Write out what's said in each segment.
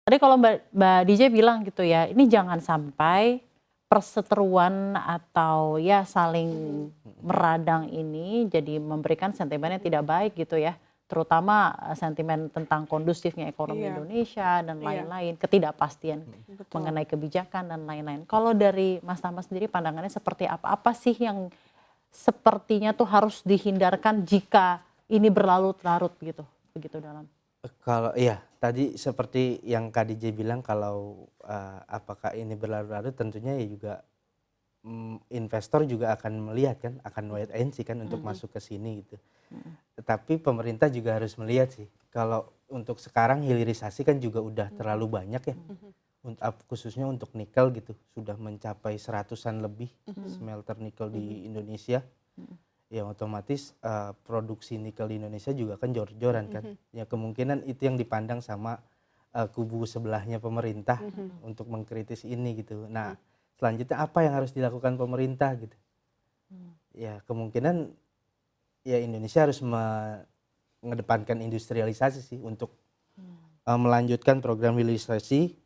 Tadi kalau Mbak DJ bilang gitu ya, ini jangan sampai perseteruan atau ya saling meradang ini jadi memberikan sentimen yang tidak baik gitu ya. Terutama sentimen tentang kondusifnya ekonomi Iya, Indonesia dan iya, lain-lain, ketidakpastian betul. mengenai kebijakan dan lain-lain. Kalau dari Mas Tama sendiri pandangannya seperti apa? Apa sih yang sepertinya tuh harus dihindarkan jika ini berlarut-larut gitu, begitu dalam. Kalau iya, tadi seperti yang Kak DJ bilang kalau, apakah ini berlarut-larut tentunya ya juga, investor juga akan melihat kan, akan wait and see kan untuk masuk ke sini gitu. Tetapi pemerintah juga harus melihat sih, kalau untuk sekarang hilirisasi kan juga udah terlalu banyak ya, khususnya untuk nikel gitu, sudah mencapai seratusan lebih smelter nikel di Indonesia. Yang otomatis, produksi nikel di Indonesia juga kan jor-joran kan. Ya kemungkinan itu yang dipandang sama, kubu sebelahnya pemerintah untuk mengkritis ini gitu. Nah, selanjutnya apa yang harus dilakukan pemerintah gitu. Ya kemungkinan ya Indonesia harus mengedepankan industrialisasi sih untuk, melanjutkan program hilirisasi,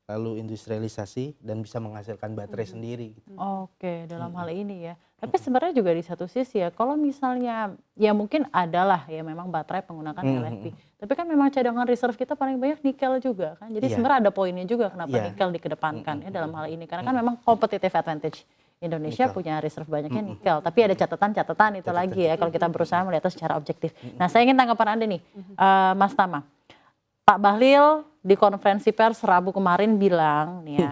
lalu industrialisasi dan bisa menghasilkan baterai sendiri gitu. Oke, dalam hal ini ya. Tapi sebenarnya juga di satu sisi ya, kalau misalnya ya mungkin adalah ya memang baterai menggunakan LFP. Tapi kan memang cadangan reserve kita paling banyak nikel juga kan. Jadi Iya, sebenarnya ada poinnya juga kenapa iya, nikel dikedepankan ya dalam hal ini. Karena kan memang competitive advantage. Indonesia nikel. punya reserve banyaknya nikel, tapi ada catatan-catatan itu lagi ya kalau kita berusaha melihatnya secara objektif. Nah, saya ingin tanggapan Anda nih, Mas Tama. Pak Bahlil di konferensi pers Rabu kemarin bilang nih ya,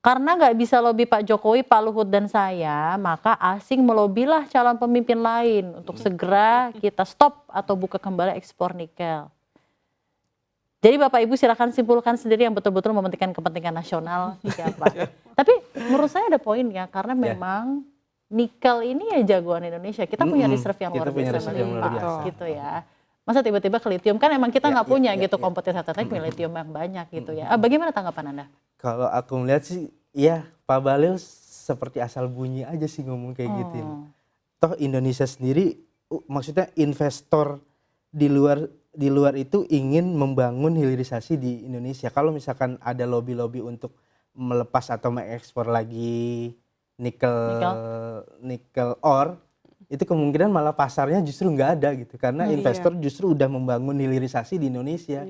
karena nggak bisa lobi Pak Jokowi, Pak Luhut dan saya, maka asing melobilah calon pemimpin lain untuk segera kita stop atau buka kembali ekspor nikel. Jadi Bapak Ibu silakan simpulkan sendiri yang betul-betul mementingkan kepentingan nasional siapa. Tapi menurut saya ada poinnya karena memang nikel ini ya jagoan Indonesia. Kita punya reserve yang luar Kita punya biasa reserve yang luar melimpah biasa. gitu ya. Masa tiba-tiba ke lithium kan emang kita nggak punya gitu ya. kompetitif teknik lithium yang banyak gitu ya. Bagaimana tanggapan Anda? Kalau aku melihat sih, ya Pak Bahlil seperti asal bunyi aja sih ngomong kayak gitu. Toh Indonesia sendiri, maksudnya investor di luar itu ingin membangun hilirisasi di Indonesia. Kalau misalkan ada lobby-lobby untuk melepas atau mengekspor lagi nikel ore, itu kemungkinan malah pasarnya justru nggak ada gitu. Karena investor justru udah membangun hilirisasi di Indonesia.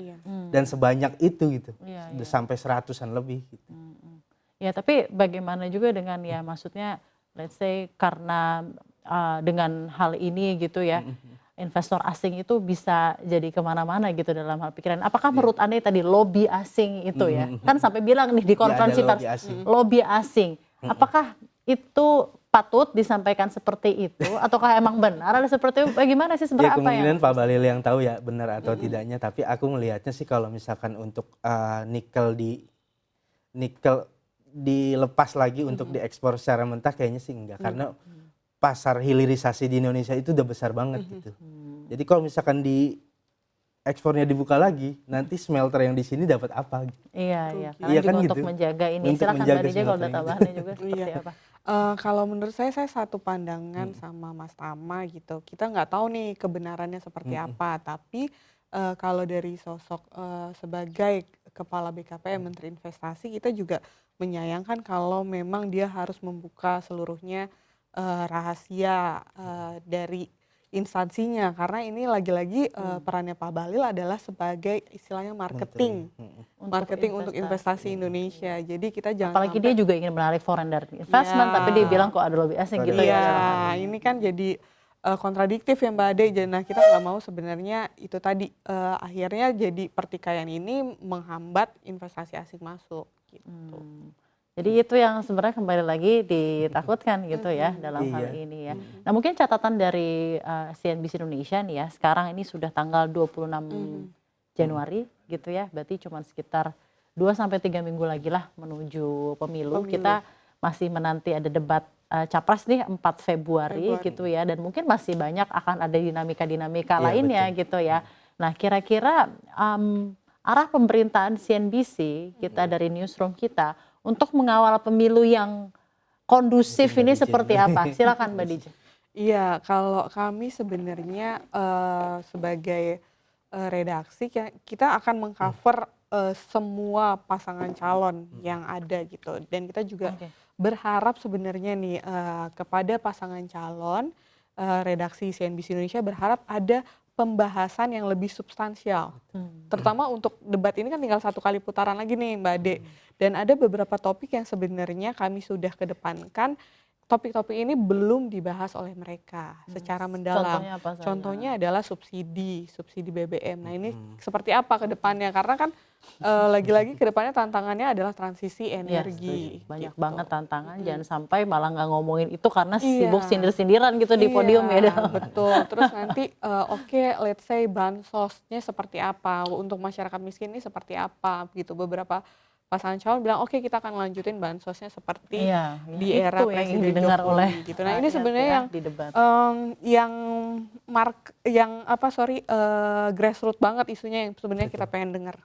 Dan sebanyak itu gitu. Sampai seratusan lebih gitu. Ya tapi bagaimana juga dengan ya maksudnya let's say karena dengan hal ini gitu ya, investor asing itu bisa jadi kemana-mana gitu dalam hal pikiran. Apakah menurut Anda tadi lobby asing itu ya, kan sampai bilang nih di konferensi pers lobby asing. Apakah itu patut disampaikan seperti itu ataukah emang benar ada seperti itu? Bagaimana sih sebenarnya apa yang? Kemungkinan Pak Bahlil yang tahu ya benar atau tidaknya. Tapi aku melihatnya sih kalau misalkan untuk nikel dilepas lagi untuk diekspor secara mentah kayaknya sih enggak. Karena pasar hilirisasi di Indonesia itu udah besar banget gitu. Jadi kalau misalkan ekspornya dibuka lagi, nanti smelter yang di sini dapat apa? Iya, karena Iya juga kan untuk gitu. menjaga ini. Untuk Silakan menjaga Mbak DJ kalau ada smelter tambahannya juga seperti apa? Kalau menurut saya satu pandangan sama Mas Tama gitu. Kita nggak tahu nih kebenarannya seperti apa, tapi kalau dari sosok sebagai Kepala BKPM Menteri Investasi, kita juga menyayangkan kalau memang dia harus membuka seluruhnya rahasia dari instansinya, karena ini lagi-lagi perannya Pak Bahlil adalah sebagai istilahnya marketing untuk investasi Indonesia. Jadi kita jangan Apalagi dia juga ingin menarik foreign direct investment, tapi dia bilang kok ada lobby asing gitu ya. Iya, ini kan jadi kontradiktif ya Mbak Ade. Nah kita nggak mau sebenarnya itu tadi akhirnya jadi pertikaian ini menghambat investasi asing masuk gitu. Jadi itu yang sebenarnya kembali lagi ditakutkan gitu ya dalam hal ini ya. Nah mungkin catatan dari CNBC Indonesia nih ya, sekarang ini sudah tanggal 26 Januari gitu ya, berarti cuma sekitar 2-3 minggu lagi lah menuju pemilu. Kita masih menanti ada debat capres nih 4 Februari gitu ya, dan mungkin masih banyak akan ada dinamika-dinamika lainnya gitu ya. Nah kira-kira arah pemerintahan CNBC kita dari newsroom kita untuk mengawal pemilu yang kondusif ini seperti apa? Silakan Mbak DJ. Iya, kalau kami sebenarnya sebagai redaksi kita akan mengcover semua pasangan calon yang ada gitu. Dan kita juga Oke. berharap sebenarnya nih kepada pasangan calon, redaksi CNBC Indonesia berharap ada pembahasan yang lebih substansial. Terutama untuk debat ini kan tinggal 1 kali putaran lagi nih Mbak Ade. Dan ada beberapa topik yang sebenarnya kami sudah kedepankan. Topik-topik ini belum dibahas oleh mereka secara mendalam. Contohnya apa saja? Contohnya adalah subsidi BBM. Nah ini seperti apa ke depannya? Karena kan lagi-lagi ke depannya tantangannya adalah transisi Iya, energi. setuju. Banyak gitu. banget tantangan, jangan sampai malah nggak ngomongin itu karena Iya. sibuk sindir-sindiran gitu di podium ya. Iya, betul. Terus nanti oke, let's say bansosnya seperti apa, untuk masyarakat miskin ini seperti apa gitu. Beberapa pasangan calon bilang oke kita akan lanjutin bansosnya seperti Iya, di itu era yang Presiden didengar Jokowi oleh gitu. Nah ini rakyat sebenarnya ya yang di debat. grassroots banget isunya yang sebenarnya kita pengen dengar.